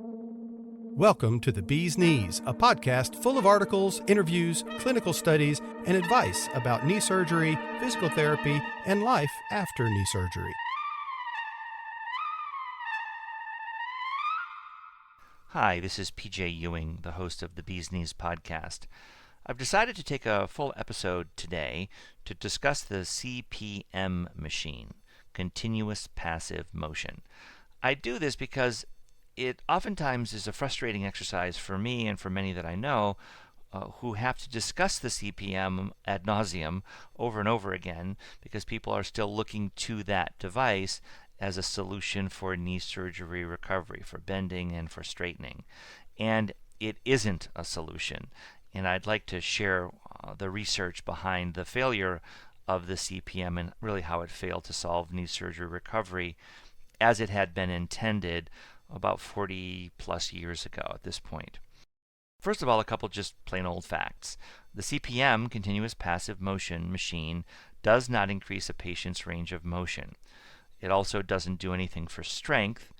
Welcome to The Bee's Knees, a podcast full of articles, interviews, clinical studies, and advice about knee surgery, physical therapy, and life after knee surgery. Hi, this is PJ Ewing, the host of the Bee's Knees podcast. I've decided to take a full episode today to discuss the CPM machine, continuous passive motion. I do this because it oftentimes is a frustrating exercise for me and for many that I know who have to discuss the CPM ad nauseum over and over again because people are still looking to that device as a solution for knee surgery recovery, for bending and for straightening. And it isn't a solution. And I'd like to share the research behind the failure of the CPM and really how it failed to solve knee surgery recovery as it had been intended about 40 plus years ago at this point. First of all, a couple just plain old facts. The CPM, continuous passive motion machine, does not increase a patient's range of motion. It also doesn't do anything for strength.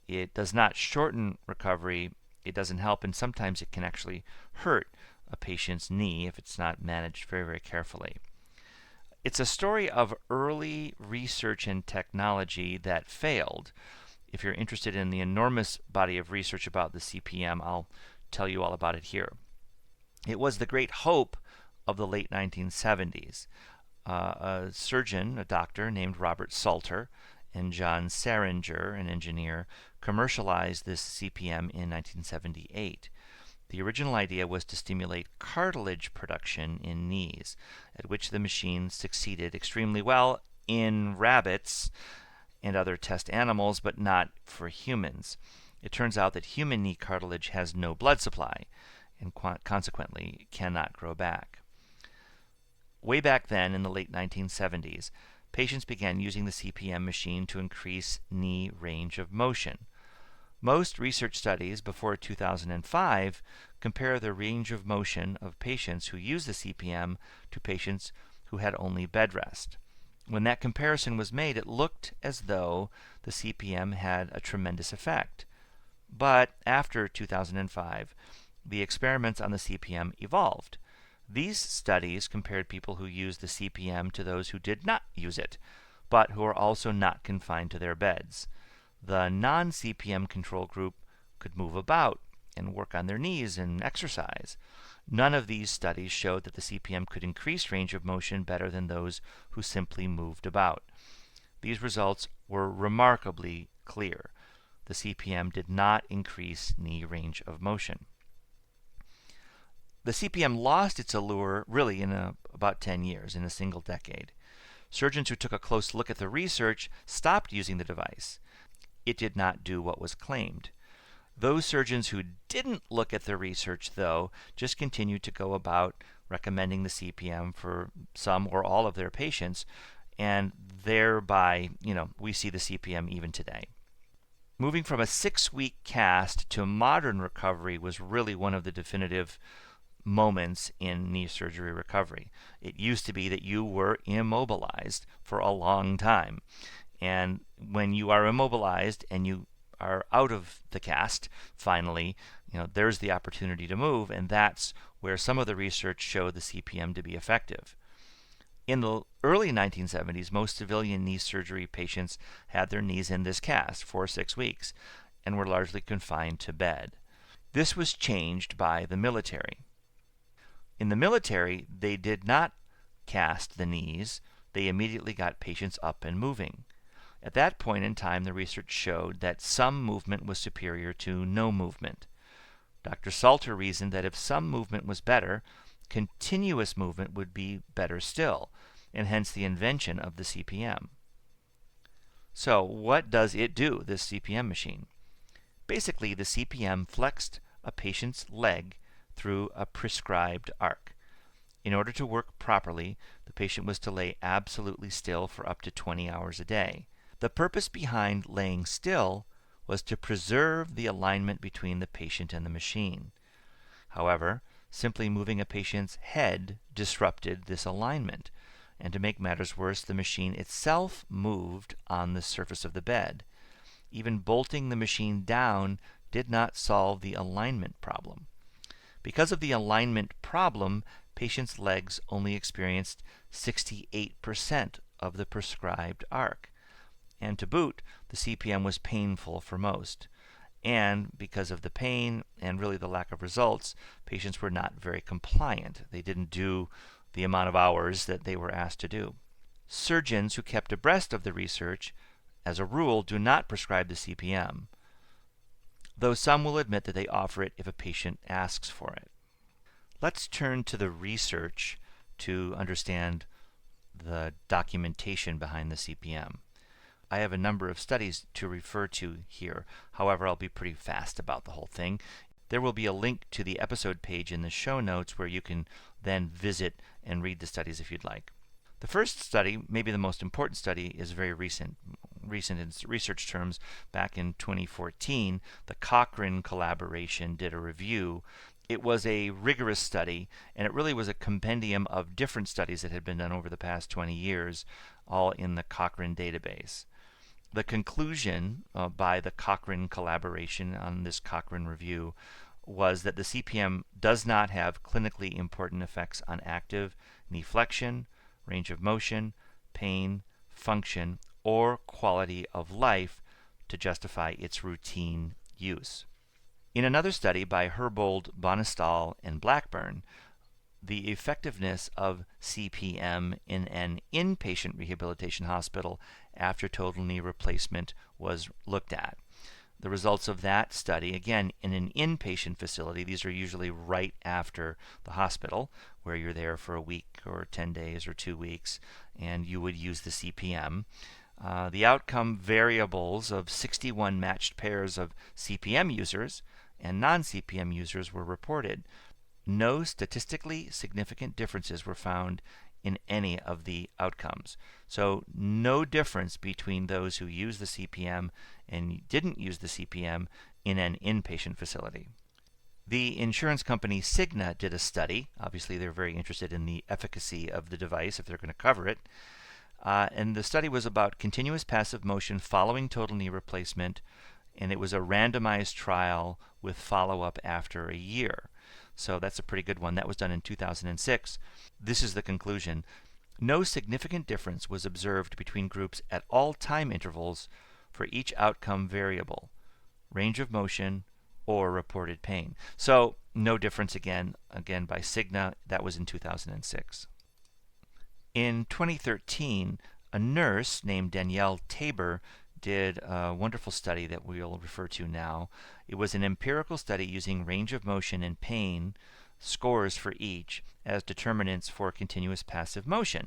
It does not shorten recovery. It doesn't help, and sometimes it can actually hurt a patient's knee if it's not managed very, very carefully. It's a story of early research and technology that failed. If you're interested in the enormous body of research about the CPM, I'll tell you all about it here. It was the great hope of the late 1970s. A surgeon, a doctor named Robert Salter, and John Saringer, an engineer, commercialized this CPM in 1978. The original idea was to stimulate cartilage production in knees, at which the machine succeeded extremely well in rabbits and other test animals, but not for humans. It turns out that human knee cartilage has no blood supply and consequently cannot grow back. Way back then, in the late 1970s, patients began using the CPM machine to increase knee range of motion. Most research studies before 2005 compare the range of motion of patients who use the CPM to patients who had only bed rest. When that comparison was made, it looked as though the CPM had a tremendous effect. But after 2005, the experiments on the CPM evolved. These studies compared people who used the CPM to those who did not use it, but who are also not confined to their beds. The non-CPM control group could move about and work on their knees and exercise. None of these studies showed that the CPM could increase range of motion better than those who simply moved about. These results were remarkably clear. The CPM did not increase knee range of motion. The CPM lost its allure really in about 10 years, in a single decade. Surgeons who took a close look at the research stopped using the device. It did not do what was claimed. Those surgeons who didn't look at the research, though, just continued to go about recommending the CPM for some or all of their patients, and thereby, we see the CPM even today. Moving from a 6-week cast to modern recovery was really one of the definitive moments in knee surgery recovery. It used to be that you were immobilized for a long time. And when you are immobilized and you are out of the cast, finally, there's the opportunity to move, and that's where some of the research showed the CPM to be effective. In the early 1970s, most civilian knee surgery patients had their knees in this cast for 6 weeks and were largely confined to bed. This was changed by the military. In the military, they did not cast the knees. They immediately got patients up and moving. At that point in time, the research showed that some movement was superior to no movement. Dr. Salter reasoned that if some movement was better, continuous movement would be better still, and hence the invention of the CPM. So, what does it do, this CPM machine? Basically, the CPM flexed a patient's leg through a prescribed arc. In order to work properly, the patient was to lay absolutely still for up to 20 hours a day. The purpose behind laying still was to preserve the alignment between the patient and the machine. However, simply moving a patient's head disrupted this alignment, and to make matters worse, the machine itself moved on the surface of the bed. Even bolting the machine down did not solve the alignment problem. Because of the alignment problem, patients' legs only experienced 68% of the prescribed arc. And to boot, the CPM was painful for most. And because of the pain and really the lack of results, patients were not very compliant. They didn't do the amount of hours that they were asked to do. Surgeons who kept abreast of the research, as a rule, do not prescribe the CPM, though some will admit that they offer it if a patient asks for it. Let's turn to the research to understand the documentation behind the CPM. I have a number of studies to refer to here. However, I'll be pretty fast about the whole thing. There will be a link to the episode page in the show notes where you can then visit and read the studies if you'd like. The first study, maybe the most important study, is very recent in research terms. Back in 2014, the Cochrane collaboration did a review. It was a rigorous study, and it really was a compendium of different studies that had been done over the past 20 years, all in the Cochrane database. The conclusion by the Cochrane collaboration on this Cochrane review was that the CPM does not have clinically important effects on active knee flexion, range of motion, pain, function, or quality of life to justify its routine use. In another study by Herbold, Bonestal, and Blackburn, the effectiveness of CPM in an inpatient rehabilitation hospital after total knee replacement was looked at. The results of that study, again, in an inpatient facility, these are usually right after the hospital, where you're there for a week or 10 days or 2 weeks, and you would use the CPM. The outcome variables of 61 matched pairs of CPM users and non-CPM users were reported. No statistically significant differences were found in any of the outcomes. So no difference between those who used the CPM and didn't use the CPM in an inpatient facility. The insurance company Cigna did a study. Obviously, they're very interested in the efficacy of the device if they're going to cover it. And the study was about continuous passive motion following total knee replacement, and it was a randomized trial with follow-up after a year. So that's a pretty good one. That was done in 2006. This is the conclusion. No significant difference was observed between groups at all time intervals for each outcome variable, range of motion, or reported pain. So no difference again by Cigna. That was in 2006. In 2013, a nurse named Danielle Tabor did a wonderful study that we'll refer to now. It was an empirical study using range of motion and pain scores for each as determinants for continuous passive motion,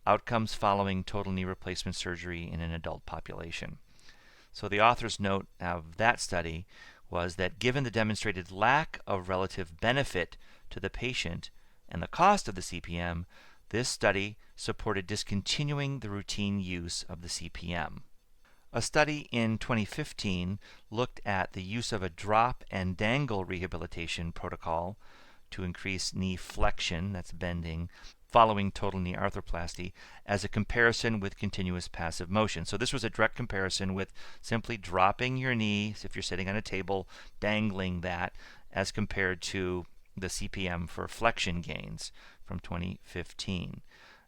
outcomes following total knee replacement surgery in an adult population. So the author's note of that study was that given the demonstrated lack of relative benefit to the patient and the cost of the CPM, this study supported discontinuing the routine use of the CPM. A study in 2015 looked at the use of a drop and dangle rehabilitation protocol to increase knee flexion, that's bending, following total knee arthroplasty as a comparison with continuous passive motion. So this was a direct comparison with simply dropping your knee, if you're sitting on a table, dangling that, as compared to the CPM for flexion gains from 2015.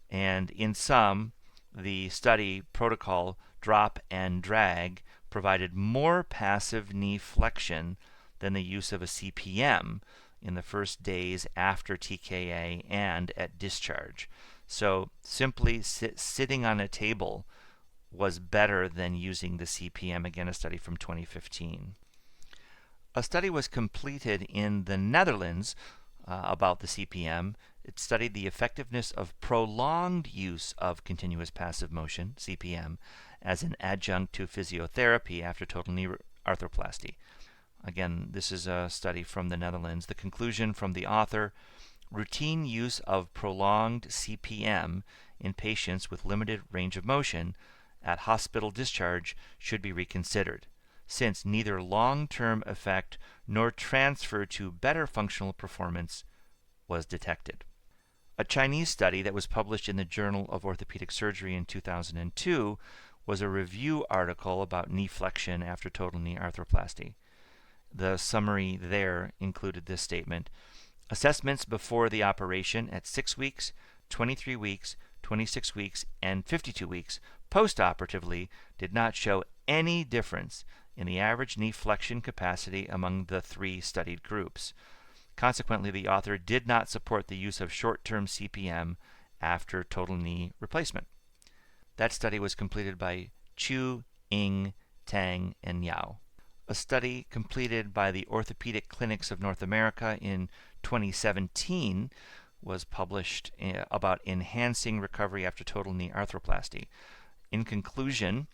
And in sum, the study protocol drop and drag provided more passive knee flexion than the use of a CPM in the first days after TKA and at discharge. So simply sitting on a table was better than using the CPM, again a study from 2015. A study was completed in the Netherlands about the CPM. It studied the effectiveness of prolonged use of continuous passive motion, CPM, as an adjunct to physiotherapy after total knee arthroplasty. Again, this is a study from the Netherlands. The conclusion from the author: routine use of prolonged CPM in patients with limited range of motion at hospital discharge should be reconsidered, since neither long-term effect nor transfer to better functional performance was detected. A Chinese study that was published in the Journal of Orthopedic Surgery in 2002 was a review article about knee flexion after total knee arthroplasty. The summary there included this statement: assessments before the operation at 6 weeks, 23 weeks, 26 weeks, and 52 weeks postoperatively did not show any difference in the average knee flexion capacity among the 3 studied groups. Consequently, the author did not support the use of short-term CPM after total knee replacement. That study was completed by Chu, Ng, Tang, and Yao. A study completed by the Orthopedic Clinics of North America in 2017 was published about enhancing recovery after total knee arthroplasty. In conclusion,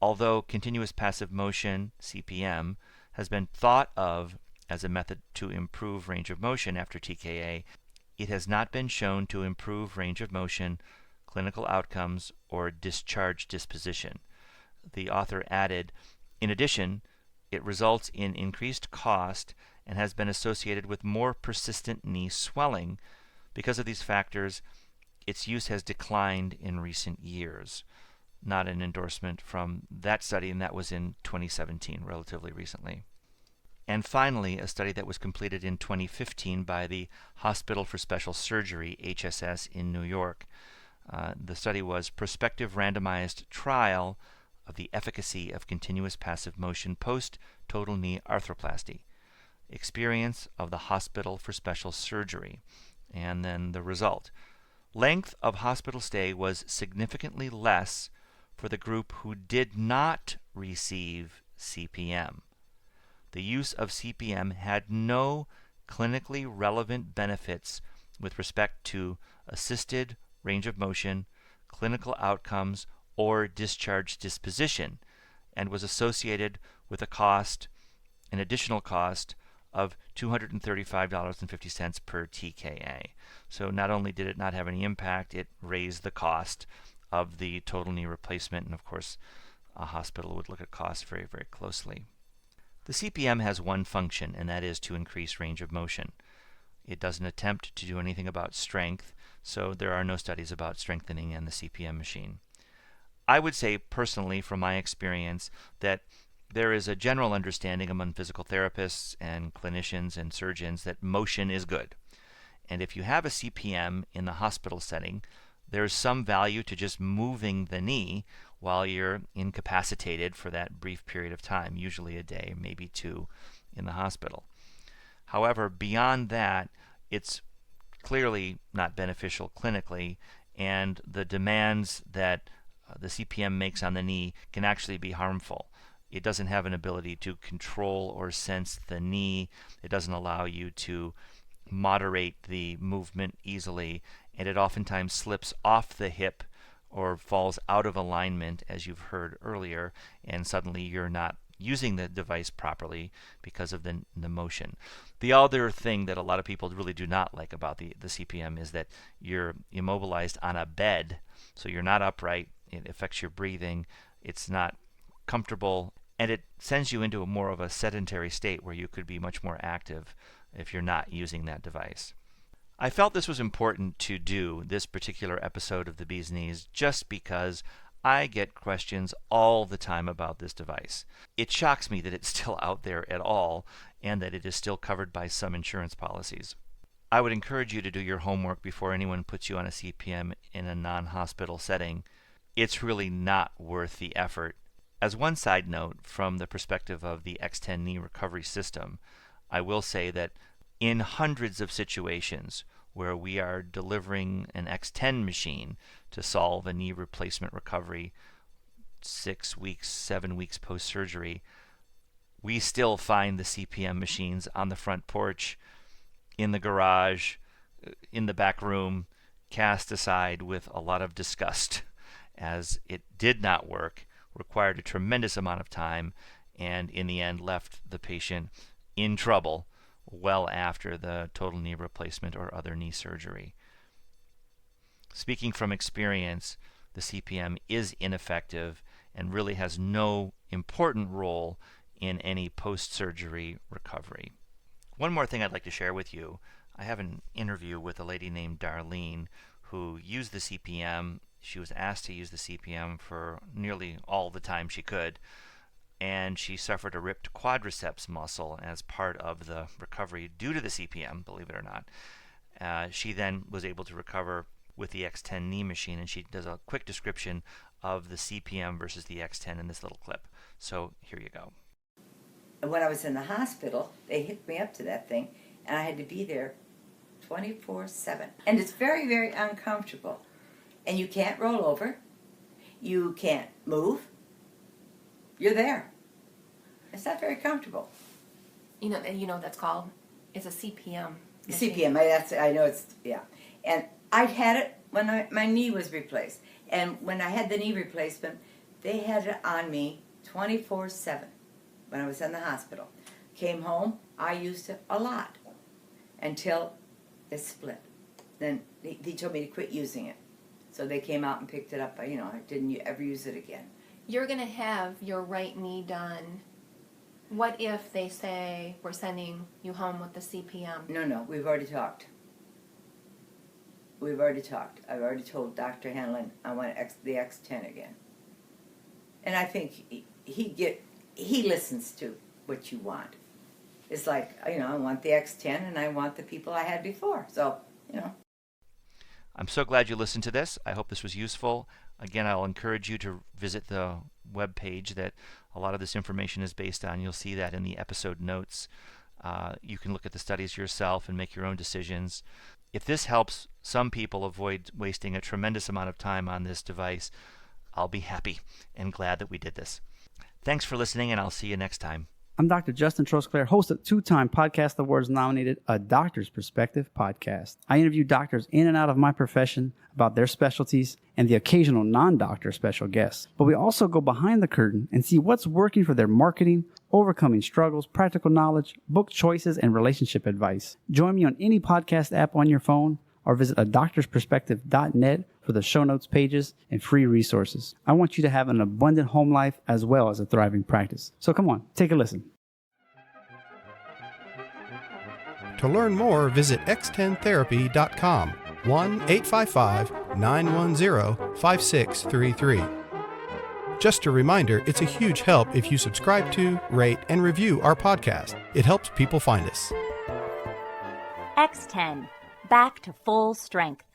although continuous passive motion, CPM, has been thought of as a method to improve range of motion after TKA, it has not been shown to improve range of motion, clinical outcomes, or discharge disposition. The author added, in addition, it results in increased cost and has been associated with more persistent knee swelling. Because of these factors, its use has declined in recent years. Not an endorsement from that study, and that was in 2017, relatively recently. And finally, a study that was completed in 2015 by the Hospital for Special Surgery, HSS, in New York. The study was prospective randomized trial of the efficacy of continuous passive motion post-total knee arthroplasty, experience of the Hospital for Special Surgery, and then the result. Length of hospital stay was significantly less for the group who did not receive CPM. The use of CPM had no clinically relevant benefits with respect to assisted range of motion, clinical outcomes, or discharge disposition, and was associated with an additional cost of $235.50 per TKA. So not only did it not have any impact, it raised the cost of the total knee replacement, and of course a hospital would look at costs very, very closely. The CPM has one function, and that is to increase range of motion. It doesn't attempt to do anything about strength, so there are no studies about strengthening in the CPM machine. I would say personally, from my experience, that there is a general understanding among physical therapists and clinicians and surgeons that motion is good. And if you have a CPM in the hospital setting, there's some value to just moving the knee while you're incapacitated for that brief period of time, usually a day, maybe 2, in the hospital. However, beyond that, it's clearly not beneficial clinically, and the demands that the CPM makes on the knee can actually be harmful. It doesn't have an ability to control or sense the knee. It doesn't allow you to moderate the movement easily, and it oftentimes slips off the hip or falls out of alignment, as you've heard earlier, and suddenly you're not using the device properly because of the motion. The other thing that a lot of people really do not like about the CPM is that you're immobilized on a bed, so you're not upright. It affects your breathing. It's not comfortable, and it sends you into more of a sedentary state where you could be much more active if you're not using that device. I felt this was important to do this particular episode of The Bee's Knees just because I get questions all the time about this device. It shocks me that it's still out there at all and that it is still covered by some insurance policies. I would encourage you to do your homework before anyone puts you on a CPM in a non-hospital setting. It's really not worth the effort. As one side note, from the perspective of the X10 knee recovery system, I will say that in hundreds of situations where we are delivering an X10 machine to solve a knee replacement recovery 6 weeks, 7 weeks post-surgery, we still find the CPM machines on the front porch, in the garage, in the back room, cast aside with a lot of disgust, as it did not work, required a tremendous amount of time, and in the end left the patient in trouble well after the total knee replacement or other knee surgery. Speaking from experience, the CPM is ineffective and really has no important role in any post-surgery recovery. One more thing I'd like to share with you. I have an interview with a lady named Darlene who used the CPM. She was asked to use the CPM for nearly all the time she could. and she suffered a ripped quadriceps muscle as part of the recovery due to the CPM, believe it or not. She then was able to recover with the X10 knee machine, and she does a quick description of the CPM versus the X10 in this little clip. So here you go. When I was in the hospital, they hooked me up to that thing, and I had to be there 24/7. And it's very, very uncomfortable. And you can't roll over. You can't move. You're there. It's not very comfortable. You know that's called, it's a CPM. CPM, I know it's, yeah. And I had it when my knee was replaced. And when I had the knee replacement, they had it on me 24/7 when I was in the hospital. Came home, I used it a lot until it split. Then he told me to quit using it. So they came out and picked it up. I didn't ever use it again. You're going to have your right knee done. What if they say we're sending you home with the CPM? No, we've already talked. I've already told Dr. Hanlon I want the X10 again. And I think he listens to what you want. It's like, I want the X10 and I want the people I had before. So, I'm so glad you listened to this. I hope this was useful. Again, I'll encourage you to visit the web page that a lot of this information is based on. You'll see that in the episode notes. You can look at the studies yourself and make your own decisions. If this helps some people avoid wasting a tremendous amount of time on this device, I'll be happy and glad that we did this. Thanks for listening, and I'll see you next time. I'm Dr. Justin Trosclair, host of 2-time Podcast Awards nominated A Doctor's Perspective podcast. I interview doctors in and out of my profession about their specialties and the occasional non-doctor special guests. But we also go behind the curtain and see what's working for their marketing, overcoming struggles, practical knowledge, book choices, and relationship advice. Join me on any podcast app on your phone or visit adoctorsperspective.net for the show notes pages and free resources. I want you to have an abundant home life as well as a thriving practice. So come on, take a listen. To learn more, visit x10therapy.com, 1-855-910-5633. Just a reminder, it's a huge help if you subscribe to, rate, and review our podcast. It helps people find us. X10, back to full strength.